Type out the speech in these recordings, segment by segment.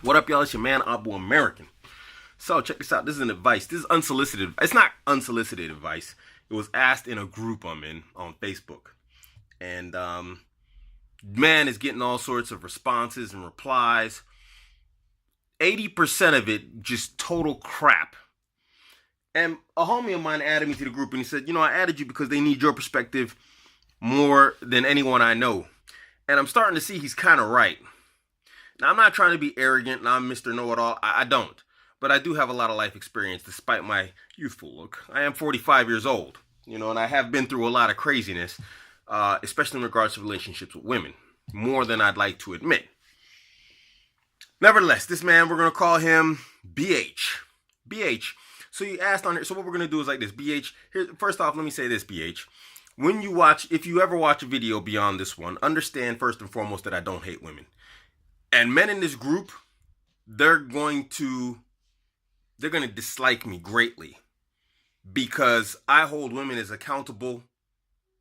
What up, y'all? It's your man, Abuamerican. So check this out. This is an advice. This is unsolicited. It's not unsolicited advice. It was asked in a group I'm in on Facebook. And man is getting all sorts of responses and replies. 80% of it just total crap. And a homie of mine added me to the group and he said, I added you because they need your perspective more than anyone I know. And I'm starting to see he's kind of right. Now, I'm not trying to be arrogant and I'm Mr. Know-It-All. I don't. But I do have a lot of life experience despite my youthful look. I am 45 years old, and I have been through a lot of craziness, especially in regards to relationships with women, more than I'd like to admit. Nevertheless, this man, we're going to call him BH. BH. So you asked on here, so what we're going to do is like this. BH, here, first off, let me say this, BH. If you ever watch a video beyond this one, understand first and foremost that I don't hate women. And men in this group, they're going to dislike me greatly because I hold women as accountable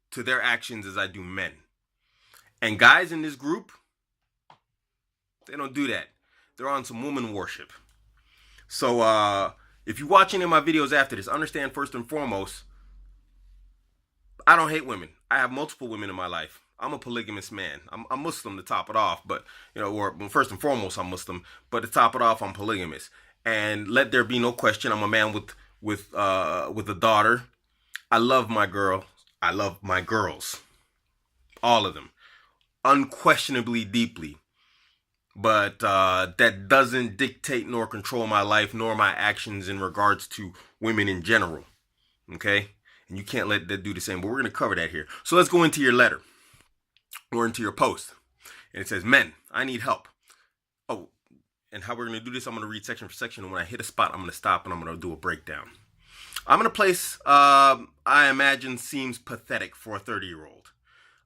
to their actions as I do men. And guys in this group, they don't do that. They're on some woman worship. So if you're watching in my videos after this, understand first and foremost, I don't hate women. I have multiple women in my life. I'm a polygamous man. I'm Muslim to top it off, but or first and foremost, I'm Muslim. But to top it off, I'm polygamous. And let there be no question, I'm a man with a daughter. I love my girl. I love my girls, all of them, unquestionably deeply. But that doesn't dictate nor control my life nor my actions in regards to women in general. Okay, and you can't let that do the same. But we're going to cover that here. So let's go into your letter. Or into your post. And it says, men, I need help. Oh, and how we're going to do this, I'm going to read section for section. And when I hit a spot, I'm going to stop and I'm going to do a breakdown. I'm going to place, I imagine seems pathetic for a 30-year-old.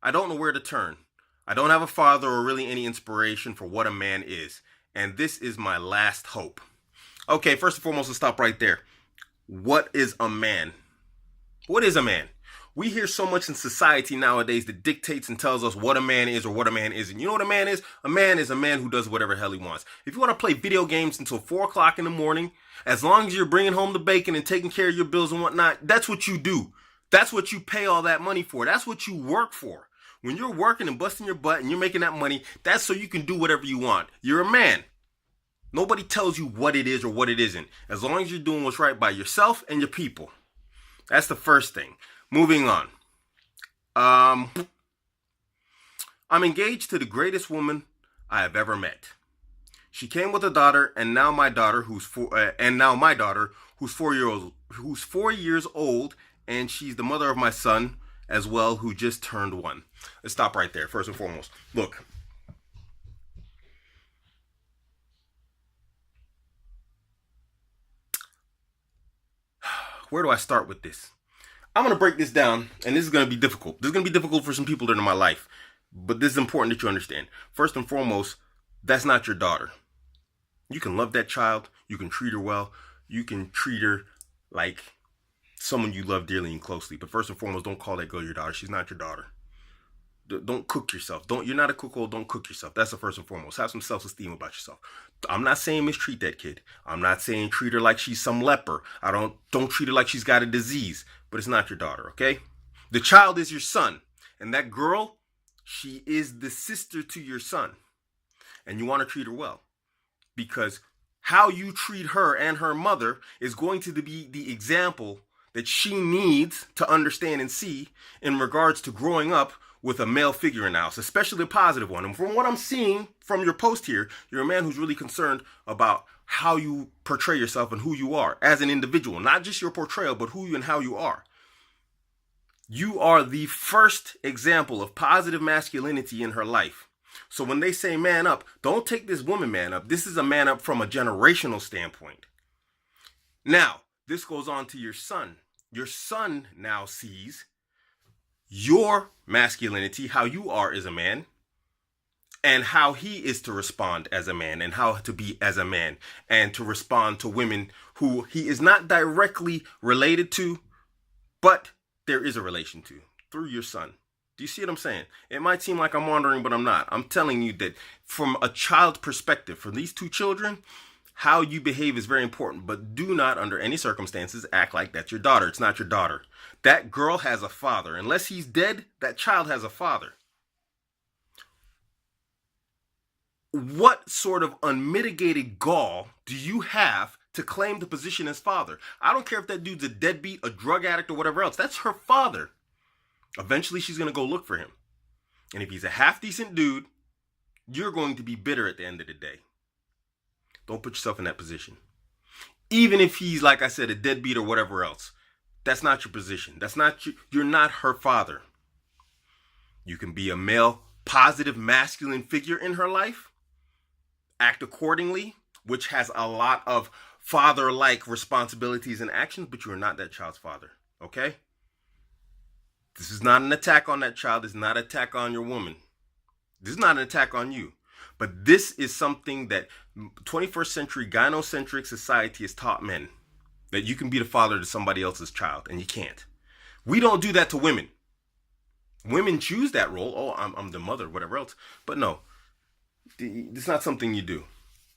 I don't know where to turn. I don't have a father or really any inspiration for what a man is. And this is my last hope. Okay, first and foremost, let's stop right there. What is a man? What is a man? We hear so much in society nowadays that dictates and tells us what a man is or what a man isn't. You know what a man is? A man is a man who does whatever the hell he wants. If you want to play video games until 4 o'clock in the morning, as long as you're bringing home the bacon and taking care of your bills and whatnot, that's what you do. That's what you pay all that money for. That's what you work for. When you're working and busting your butt and you're making that money, that's so you can do whatever you want. You're a man. Nobody tells you what it is or what it isn't. As long as you're doing what's right by yourself and your people. That's the first thing. Moving on. I'm engaged to the greatest woman I have ever met. She came with a daughter, and now my daughter, who's 4 years old, and she's the mother of my son as well, who just turned 1. Let's stop right there. First and foremost, look. Where do I start with this? I'm going to break this down, and this is going to be difficult. This is going to be difficult for some people that are in my life, but this is important that you understand. First and foremost, that's not your daughter. You can love that child. You can treat her well. You can treat her like someone you love dearly and closely. But first and foremost, don't call that girl your daughter. She's not your daughter. Don't cook yourself. You're not a cookhole. Don't cook yourself. That's the first and foremost. Have some self-esteem about yourself. I'm not saying mistreat that kid. I'm not saying treat her like she's some leper. Don't treat her like she's got a disease. But it's not your daughter, okay? The child is your son. And that girl, she is the sister to your son. And you want to treat her well. Because how you treat her and her mother is going to be the example that she needs to understand and see in regards to growing up with a male figure in the house, especially a positive one. And from what I'm seeing from your post here, you're a man who's really concerned about how you portray yourself and who you are as an individual, not just your portrayal, but who you and how you are. You are the first example of positive masculinity in her life. So when they say man up, don't take this woman man up. This is a man up from a generational standpoint. Now, this goes on to your son. Your son now sees your masculinity, how you are as a man, and how he is to respond as a man, and how to be as a man, and to respond to women who he is not directly related to, but there is a relation to through your son. Do you see what I'm saying? It might seem like I'm wandering, but I'm not. I'm telling you that from a child's perspective, for these two children, how you behave is very important. But do not, under any circumstances, act like that's your daughter. It's not your daughter. That girl has a father. Unless he's dead, that child has a father. What sort of unmitigated gall do you have to claim the position as father? I don't care if that dude's a deadbeat, a drug addict, or whatever else. That's her father. Eventually, she's going to go look for him. And if he's a half-decent dude, you're going to be bitter at the end of the day. Don't put yourself in that position. Even if he's, like I said, a deadbeat or whatever else, that's not your position. You're not her father. You can be a male, positive, masculine figure in her life, act accordingly, which has a lot of father-like responsibilities and actions, but you are not that child's father, okay? This is not an attack on that child. This is not an attack on your woman. This is not an attack on you. But this is something that 21st century gynocentric society has taught men. That you can be the father to somebody else's child, and you can't. We don't do that to women. Women choose that role. Oh, I'm the mother, whatever else. But no, it's not something you do.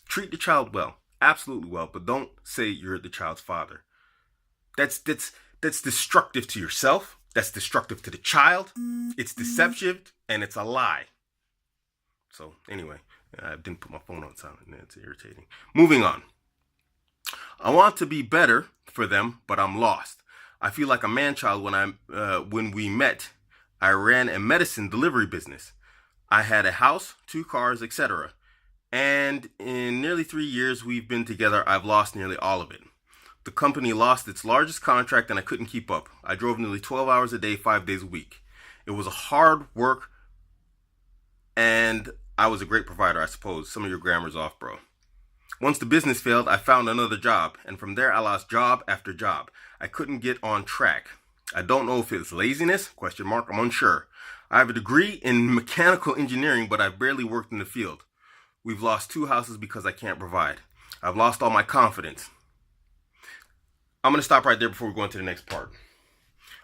Treat the child well. Absolutely well. But don't say you're the child's father. That's destructive to yourself. That's destructive to the child. It's deceptive, and it's a lie. So anyway, I didn't put my phone on silent. It's irritating. Moving on. I want to be better for them, but I'm lost. I feel like a man-child when we met. I ran a medicine delivery business. I had a house, 2 cars, etc. And in nearly 3 years we've been together, I've lost nearly all of it. The company lost its largest contract and I couldn't keep up. I drove nearly 12 hours a day, 5 days a week. It was a hard work and I was a great provider, I suppose. Some of your grammar's off, bro. Once the business failed, I found another job, and from there I lost job after job. I couldn't get on track. I don't know if it's laziness, ? I'm unsure. I have a degree in mechanical engineering, but I've barely worked in the field. We've lost 2 houses because I can't provide. I've lost all my confidence. I'm going to stop right there before we go into the next part.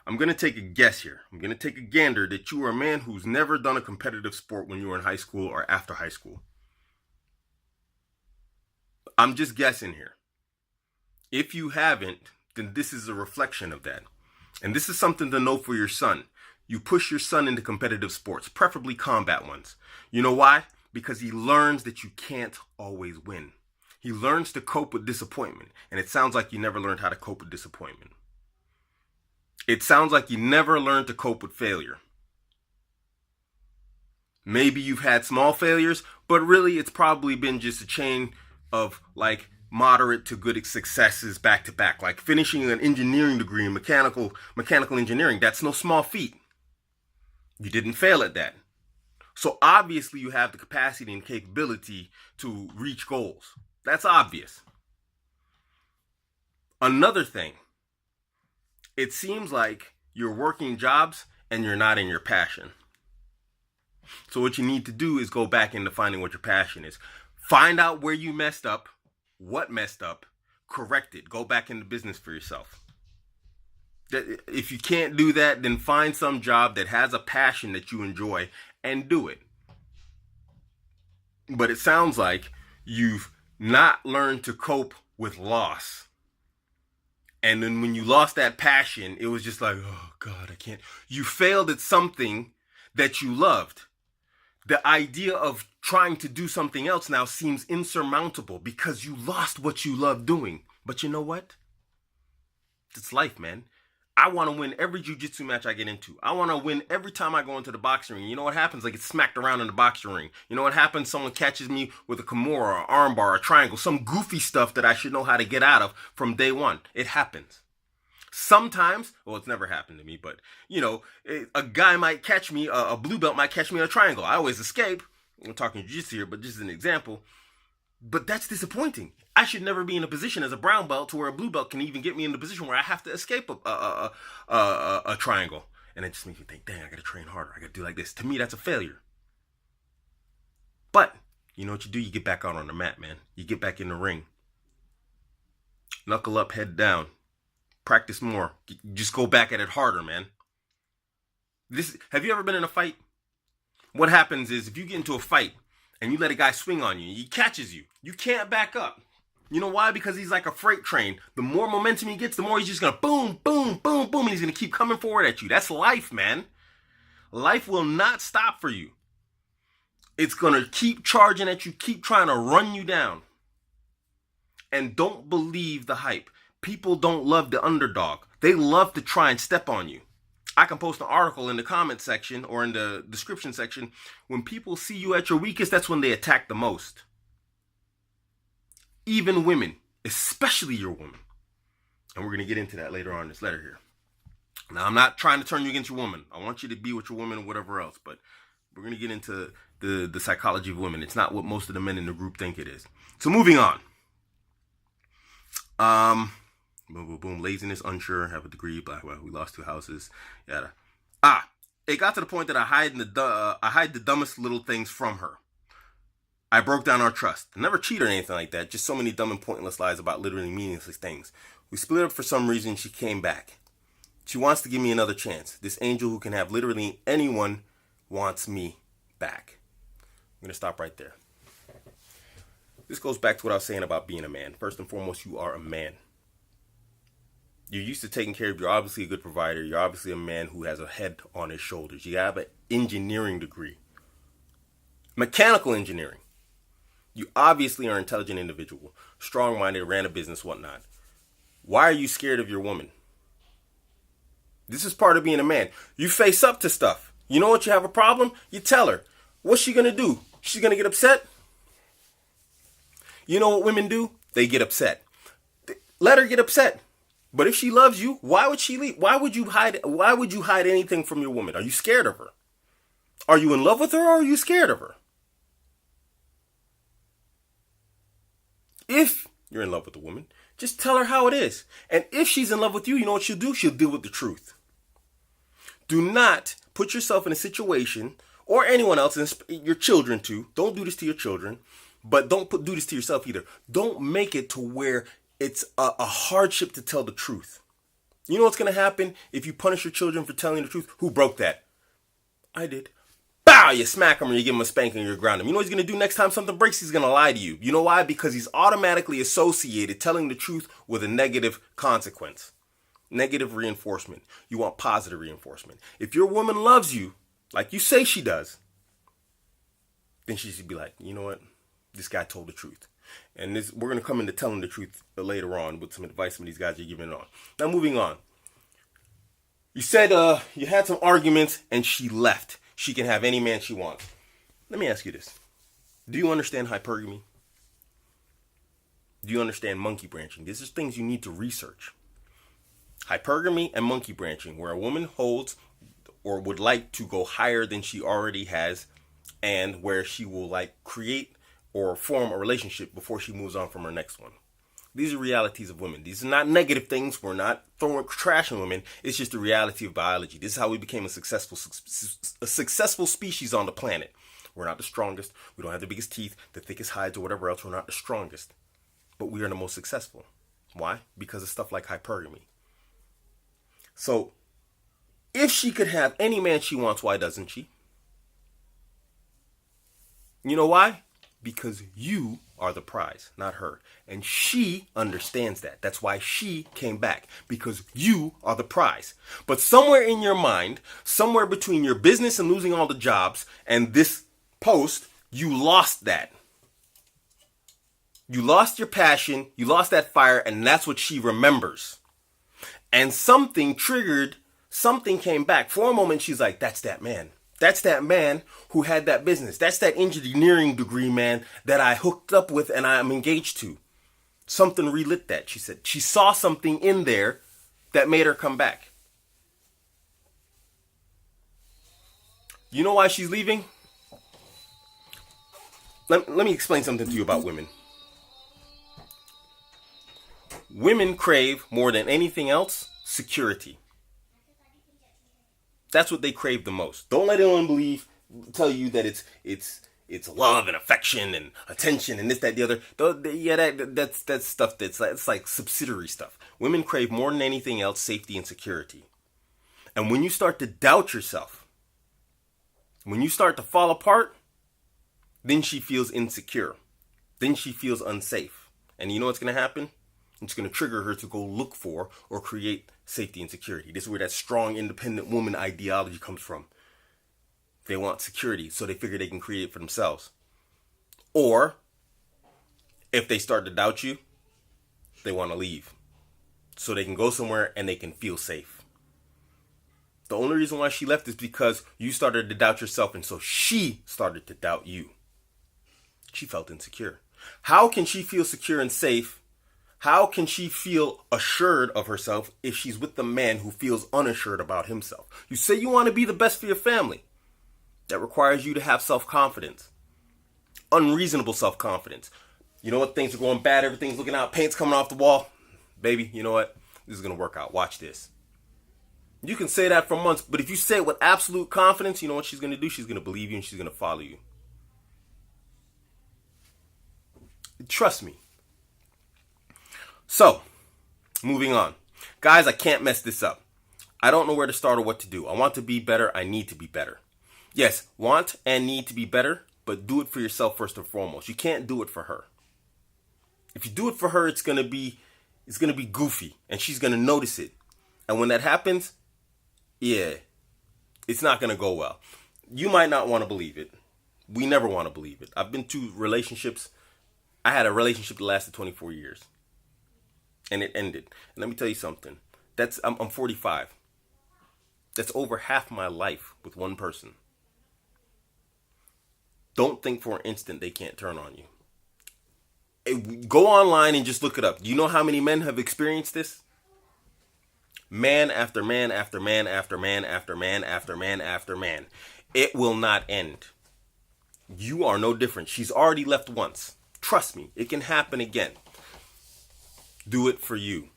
I'm going to take a guess here. I'm going to take a gander that you are a man who's never done a competitive sport when you were in high school or after high school. I'm just guessing here. If you haven't, then this is a reflection of that. And this is something to know for your son. You push your son into competitive sports, preferably combat ones. You know why? Because he learns that you can't always win. He learns to cope with disappointment. And it sounds like you never learned how to cope with disappointment. It sounds like you never learned to cope with failure. Maybe you've had small failures, but really it's probably been just a chain of like moderate to good successes back to back. Like finishing an engineering degree in mechanical engineering. That's no small feat. You didn't fail at that. So obviously you have the capacity and capability to reach goals. That's obvious. Another thing, it seems like you're working jobs and you're not in your passion. So what you need to do is go back into finding what your passion is. Find out where you messed up, what messed up, correct it. Go back into business for yourself. If you can't do that, then find some job that has a passion that you enjoy and do it. But it sounds like you've not learned to cope with loss. And then when you lost that passion, it was just like, oh God, I can't. You failed at something that you loved. The idea of trying to do something else now seems insurmountable because you lost what you love doing. But you know what? It's life, man. I want to win every jiu-jitsu match I get into. I want to win every time I go into the boxing ring. You know what happens? I get smacked around in the boxing ring. You know what happens? Someone catches me with a kimura, or armbar, or triangle, some goofy stuff that I should know how to get out of from day one. It happens. Sometimes, well, it's never happened to me, but, you know, a guy might catch me, a blue belt might catch me in a triangle. I always escape. I'm talking jiu-jitsu here, but just as an example. But that's disappointing. I should never be in a position as a brown belt to where a blue belt can even get me in the position where I have to escape a triangle. And it just makes me think, dang, I got to train harder. I got to do like this. To me, that's a failure. But you know what you do? You get back out on the mat, man. You get back in the ring. Knuckle up, head down. Practice more. Just go back at it harder, man. Have you ever been in a fight? What happens is if you get into a fight and you let a guy swing on you, he catches you. You can't back up. You know why? Because he's like a freight train. The more momentum he gets, the more he's just gonna boom, boom, boom, boom, and he's gonna keep coming forward at you. That's life, man. Life will not stop for you. It's gonna keep charging at you, keep trying to run you down. And don't believe the hype. People don't love the underdog. They love to try and step on you. I can post an article in the comment section or in the description section. When people see you at your weakest, that's when they attack the most. Even women, especially your woman. And we're going to get into that later on in this letter here. Now, I'm not trying to turn you against your woman. I want you to be with your woman or whatever else. But we're going to get into the psychology of women. It's not what most of the men in the group think it is. So moving on. Boom, boom, boom. Laziness, unsure, have a degree, blah, blah. We lost 2 houses, yada. It got to the point that I hide the dumbest little things from her. I broke down our trust. I never cheated or anything like that. Just so many dumb and pointless lies about literally meaningless things. We split up for some reason. She came back. She wants to give me another chance. This angel who can have literally anyone wants me back. I'm going to stop right there. This goes back to what I was saying about being a man. First and foremost, you are a man. You're used to taking care of, you're obviously a good provider. You're obviously a man who has a head on his shoulders. You have an engineering degree. Mechanical engineering. You obviously are an intelligent individual. Strong-minded, ran a business, whatnot. Why are you scared of your woman? This is part of being a man. You face up to stuff. You know what, you have a problem? You tell her. What's she going to do? She's going to get upset? You know what women do? They get upset. Let her get upset. But if she loves you, why would she leave? Why would you hide anything from your woman? Are you scared of her? Are you in love with her or are you scared of her? If you're in love with a woman, just tell her how it is. And if she's in love with you, you know what she'll do? She'll deal with the truth. Do not put yourself in a situation, or anyone else, your children too. Don't do this to your children, but don't do this to yourself either. Don't make it to where it's a hardship to tell the truth. You know what's going to happen if you punish your children for telling the truth? Who broke that? I did. Bow! You smack him or you give him a spanking or you ground him. You know what he's going to do next time something breaks? He's going to lie to you. You know why? Because he's automatically associated telling the truth with a negative consequence. Negative reinforcement. You want positive reinforcement. If your woman loves you, like you say she does, then she should be like, you know what? This guy told the truth. And we're going to come into telling the truth later on with some advice from these guys you're giving on. Now, moving on. You said you had some arguments and she left. She can have any man she wants. Let me ask you this. Do you understand hypergamy? Do you understand monkey branching? These are things you need to research. Hypergamy and monkey branching, where a woman holds or would like to go higher than she already has, and where she will create or form a relationship before she moves on from her next one. These are realities of women. These are not negative things. We're not throwing trash on women. It's just the reality of biology. This is how we became a successful species on the planet. We're not the strongest. We don't have the biggest teeth, the thickest hides, or whatever else. We're not the strongest. But we are the most successful. Why? Because of stuff like hypergamy. So, if she could have any man she wants, why doesn't she? You know why? Because you are the prize, not her. And she understands that. That's why she came back. Because you are the prize. But somewhere in your mind, somewhere between your business and losing all the jobs and this post, you lost that. You lost your passion, you lost that fire, and that's what she remembers. And something triggered, something came back. For a moment, she's like, that's that man. That's that man who had that business. That's that engineering degree man that I hooked up with and I'm engaged to. Something relit that, she said. She saw something in there that made her come back. You know why she's leaving? Let me explain something to you about women. Women crave more than anything else security. That's what they crave the most. Don't let anyone tell you that it's love and affection and attention and this, that, the other. Yeah, that's stuff it's like subsidiary stuff. Women crave more than anything else safety and security. And when you start to doubt yourself, When you start to fall apart, then she feels insecure. Then she feels unsafe. And you know what's going to happen? It's going to trigger her to go look for or create safety and security. This is where that strong, independent woman ideology comes from. They want security, so they figure they can create it for themselves. Or, if they start to doubt you, they want to leave. So they can go somewhere and they can feel safe. The only reason why she left is because you started to doubt yourself, and so she started to doubt you. She felt insecure. How can she feel secure and safe? How can she feel assured of herself if she's with the man who feels unassured about himself? You say you want to be the best for your family. That requires you to have self-confidence. Unreasonable self-confidence. You know what? Things are going bad. Everything's looking out. Paint's coming off the wall. Baby, you know what? This is going to work out. Watch this. You can say that for months, but if you say it with absolute confidence, you know what she's going to do? She's going to believe you and she's going to follow you. Trust me. So, moving on. Guys, I can't mess this up. I don't know where to start or what to do. I want to be better. I need to be better. Yes, want and need to be better, but do it for yourself first and foremost. You can't do it for her. If you do it for her, it's gonna be goofy, and she's gonna notice it. And when that happens, yeah, it's not gonna go well. You might not want to believe it. We never want to believe it. I've been to relationships. I had a relationship that lasted 24 years, and it ended. And let me tell you something. I'm 45. That's over half my life with one person. Don't think for an instant they can't turn on you. Go online and just look it up. Do you know how many men have experienced this? Man after man after man after man after man after man after man. It will not end. You are no different. She's already left once. Trust me, it can happen again. Do it for you.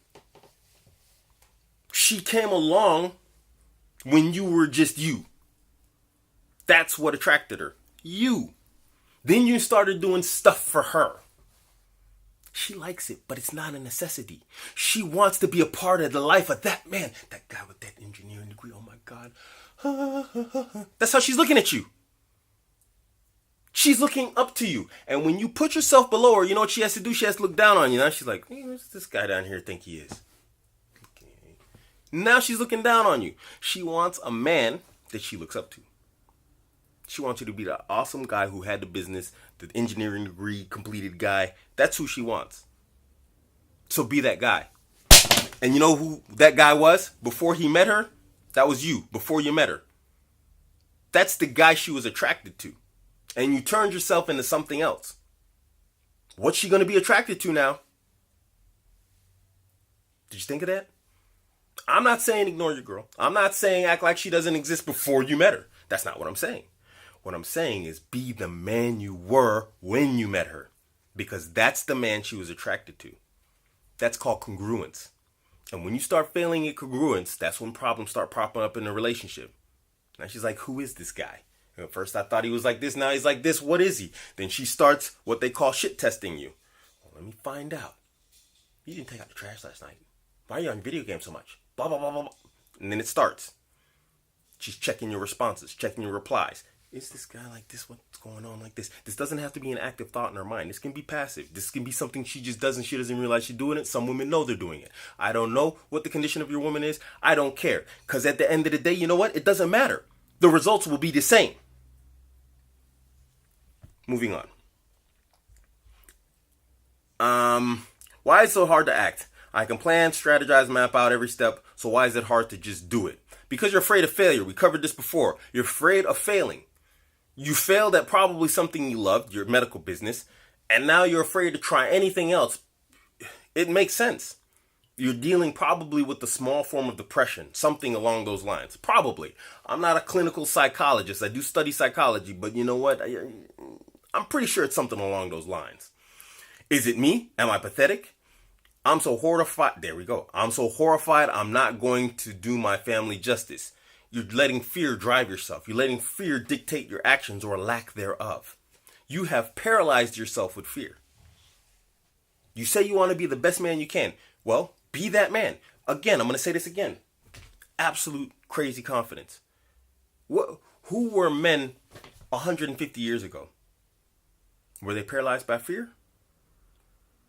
She came along when you were just you. That's what attracted her. You. Then you started doing stuff for her. She likes it, but it's not a necessity. She wants to be a part of the life of that man. That guy with that engineering degree. Oh my God. That's how she's looking at you. She's looking up to you. And when you put yourself below her, you know what she has to do? She has to look down on you. Now she's like, hey, what's this guy down here think he is? Okay. Now she's looking down on you. She wants a man that she looks up to. She wants you to be the awesome guy who had the business, the engineering degree completed guy. That's who she wants. So be that guy. And you know who that guy was before he met her? That was you before you met her. That's the guy she was attracted to. And you turned yourself into something else. What's she going to be attracted to now? Did you think of that? I'm not saying ignore your girl. I'm not saying act like she doesn't exist before you met her. That's not what I'm saying. What I'm saying is be the man you were when you met her. Because that's the man she was attracted to. That's called congruence. And when you start failing at congruence, that's when problems start popping up in the relationship. Now she's like, who is this guy? And at first I thought he was like this, now he's like this, what is he? Then she starts what they call shit testing you. Well, let me find out. You didn't take out the trash last night. Why are you on your video game so much? Blah, blah, blah, blah, blah. And then it starts. She's checking your responses, checking your replies. Is this guy like this? What's going on like this? This doesn't have to be an active thought in her mind. This can be passive. This can be something she just does and she doesn't realize she's doing it. Some women know they're doing it. I don't know what the condition of your woman is. I don't care. Because at the end of the day, you know what? It doesn't matter. The results will be the same. Moving on. Why is it so hard to act? I can plan, strategize, map out every step. So why is it hard to just do it? Because you're afraid of failure. We covered this before. You're afraid of failing. You failed at probably something you loved, your medical business, and now you're afraid to try anything else. It makes sense. You're dealing probably with a small form of depression, something along those lines. Probably. I'm not a clinical psychologist. I do study psychology, but you know what? I'm pretty sure it's something along those lines. Is it me? Am I pathetic? I'm so horrified. There we go. I'm so horrified. I'm not going to do my family justice. You're letting fear drive yourself. You're letting fear dictate your actions or lack thereof. You have paralyzed yourself with fear. You say you want to be the best man you can. Well, be that man. Again, I'm going to say this again. Absolute crazy confidence. Who were men 150 years ago? Were they paralyzed by fear?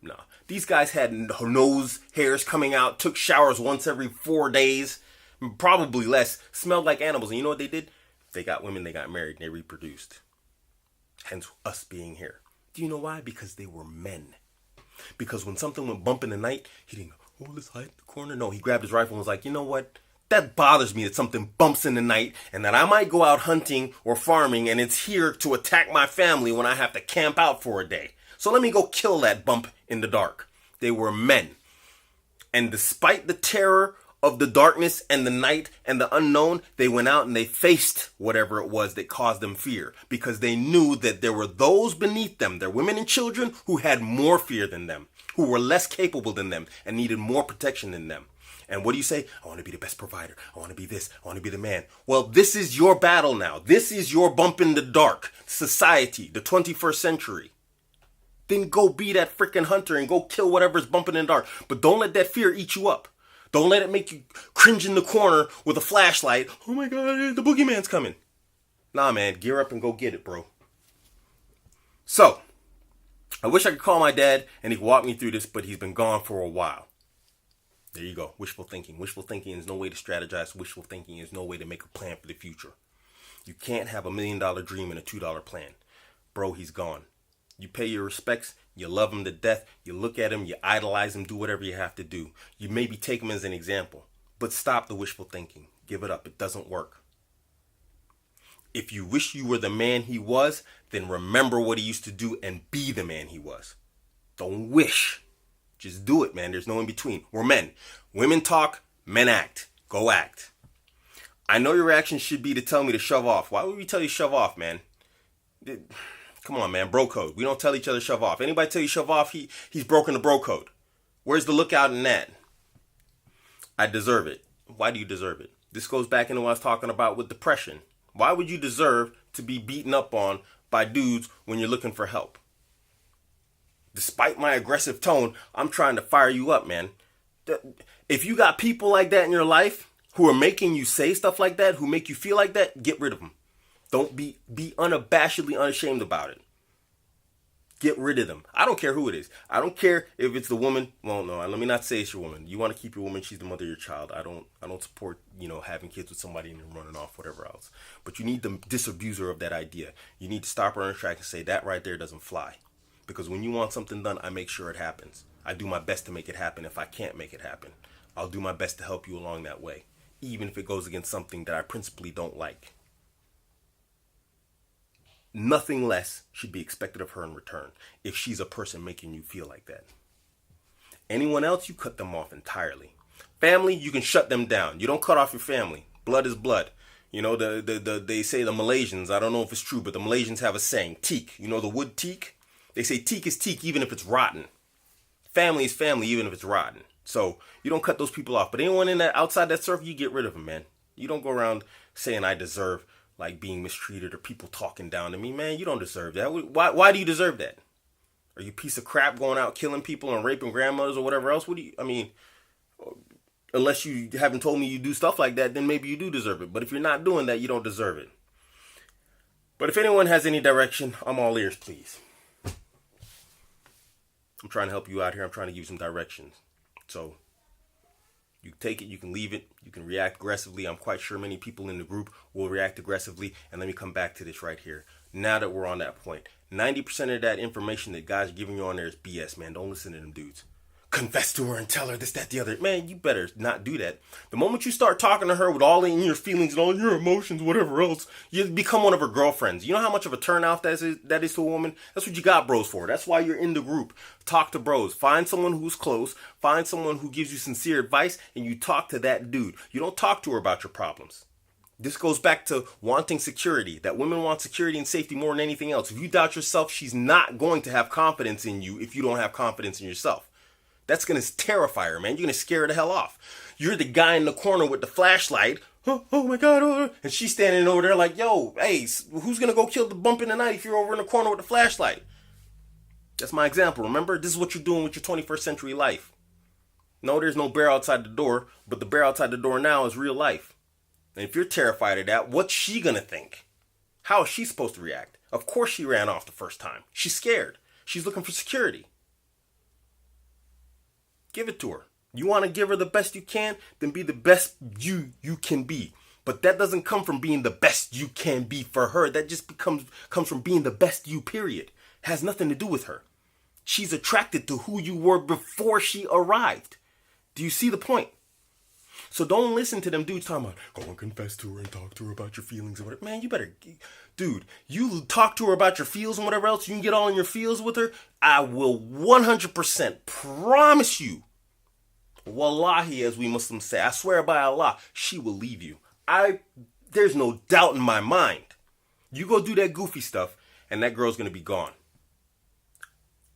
No. These guys had nose hairs coming out, took showers once every 4 days, probably less, smelled like animals. And you know what they did? They got women, they got married, and they reproduced. Hence us being here. Do you know why? Because they were men. Because when something went bump in the night, he didn't go, oh, let's hide in the corner. No, he grabbed his rifle and was like, you know what? That bothers me that something bumps in the night and that I might go out hunting or farming and it's here to attack my family when I have to camp out for a day. So let me go kill that bump in the dark. They were men. And despite the terror of the darkness and the night and the unknown, they went out and they faced whatever it was that caused them fear, because they knew that there were those beneath them, their women and children, who had more fear than them, who were less capable than them and needed more protection than them. And what do you say? I want to be the best provider. I want to be this. I want to be the man. Well, this is your battle now. This is your bump in the dark society, the 21st century. Then go be that freaking hunter and go kill whatever's bumping in the dark. But don't let that fear eat you up. Don't let it make you cringe in the corner with a flashlight. Oh my God, the boogeyman's coming. Nah, man, gear up and go get it, bro. So, I wish I could call my dad and he could walk me through this, but he's been gone for a while. There you go. Wishful thinking. Wishful thinking is no way to strategize. Wishful thinking is no way to make a plan for the future. You can't have $1 million dream and a $2 plan. Bro, he's gone. You pay your respects. You love him to death. You look at him. You idolize him. Do whatever you have to do. You maybe take him as an example. But stop the wishful thinking. Give it up. It doesn't work. If you wish you were the man he was, then remember what he used to do and be the man he was. Don't wish. Just do it, man. There's no in between. We're men. Women talk, men act. Go act. I know your reaction should be to tell me to shove off. Why would we tell you shove off, man? Come on, man. Bro code. We don't tell each other shove off. Anybody tell you shove off, he's broken the bro code. Where's the lookout in that? I deserve it. Why do you deserve it? This goes back into what I was talking about with depression. Why would you deserve to be beaten up on by dudes when you're looking for help? Despite my aggressive tone, I'm trying to fire you up, man. If you got people like that in your life who are making you say stuff like that, who make you feel like that, get rid of them. Don't be unabashedly unashamed about it. Get rid of them. I don't care who it is. I don't care if it's the woman. Well, no, let me not say it's your woman. You want to keep your woman, she's the mother of your child. I don't support, having kids with somebody and then running off, whatever else. But you need to disabuse her of that idea. You need to stop her on her track and say, that right there doesn't fly. Because when you want something done, I make sure it happens. I do my best to make it happen. If I can't make it happen, I'll do my best to help you along that way, even if it goes against something that I principally don't like. Nothing less should be expected of her in return if she's a person making you feel like that. Anyone else, you cut them off entirely. Family, you can shut them down. You don't cut off your family. Blood is blood. They say the Malaysians, I don't know if it's true, but the Malaysians have a saying, teak. The wood teak? They say teak is teak even if it's rotten. Family is family even if it's rotten. So you don't cut those people off. But anyone outside that circle, you get rid of them, man. You don't go around saying I deserve being mistreated or people talking down to me. Man, you don't deserve that. Why do you deserve that? Are you a piece of crap going out killing people and raping grandmothers or whatever else? Unless you haven't told me you do stuff like that, then maybe you do deserve it. But if you're not doing that, you don't deserve it. But if anyone has any direction, I'm all ears, please. I'm trying to help you out here. I'm trying to give you some directions. So you can take it, you can leave it, you can react aggressively. I'm quite sure many people in the group will react aggressively. And let me come back to this right here. Now that we're on that point, 90% of that information that guys are giving you on there is BS, man. Don't listen to them dudes. Confess to her and tell her this, that, the other. Man, you better not do that. The moment you start talking to her with all in your feelings and all your emotions, whatever else, you become one of her girlfriends. You know how much of a turnout that is to a woman? That's what you got bros for. That's why you're in the group. Talk to bros. Find someone who's close. Find someone who gives you sincere advice, and you talk to that dude. You don't talk to her about your problems. This goes back to wanting security, that women want security and safety more than anything else. If you doubt yourself, she's not going to have confidence in you if you don't have confidence in yourself. That's going to terrify her, man. You're going to scare her the hell off. You're the guy in the corner with the flashlight. Oh my God. Oh. And she's standing over there like, yo, hey, who's going to go kill the bump in the night if you're over in the corner with the flashlight? That's my example. Remember, this is what you're doing with your 21st century life. No, there's no bear outside the door, but the bear outside the door now is real life. And if you're terrified of that, what's she going to think? How is she supposed to react? Of course she ran off the first time. She's scared. She's looking for security. Give it to her. You want to give her the best you can, then be the best you can be. But that doesn't come from being the best you can be for her. That just comes from being the best you, period. Has nothing to do with her. She's attracted to who you were before she arrived. Do you see the point? So don't listen to them dudes talking about, go and confess to her and talk to her about your feelings and whatever. Man, you better, dude, you talk to her about your feels and whatever else, you can get all in your feels with her. I will 100% promise you, wallahi, as we Muslims say, I swear by Allah, she will leave you. There's no doubt in my mind. You go do that goofy stuff and that girl's going to be gone.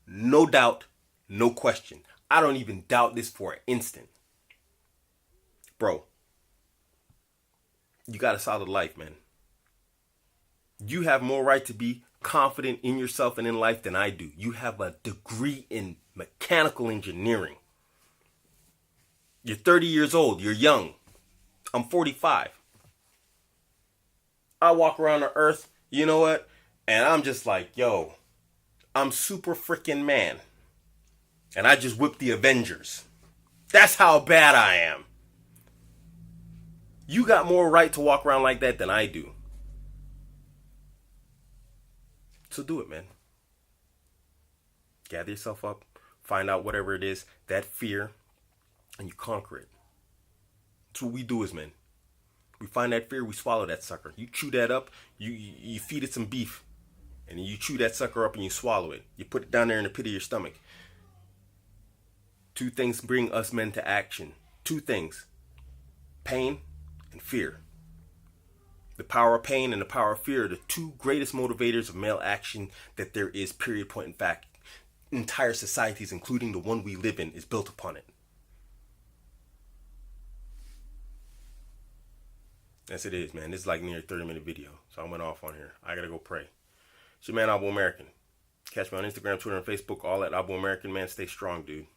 No doubt, no question. I don't even doubt this for an instant. Bro, you got a solid life, man. You have more right to be confident in yourself and in life than I do. You have a degree in mechanical engineering. You're 30 years old. You're young. I'm 45. I walk around the earth, you know what? And I'm just like, yo, I'm super freaking man. And I just whipped the Avengers. That's how bad I am. You got more right to walk around like that than I do. So do it, man. Gather yourself up. Find out whatever it is, that fear, and you conquer it. That's what we do as men. We find that fear, we swallow that sucker. You chew that up, you feed it some beef. And then you chew that sucker up and you swallow it. You put it down there in the pit of your stomach. Two things bring us men to action. Two things. Pain and fear. The power of pain and the power of fear are the two greatest motivators of male action that there is, period, point. In fact, entire societies, including the one we live in, is built upon it. Yes, it is, man. This is like near a 30-minute video, so I went off on here. I gotta go pray. It's your man, Abuamerican. Catch me on Instagram, Twitter, and Facebook, all at Abuamerican, man. Stay strong, dude.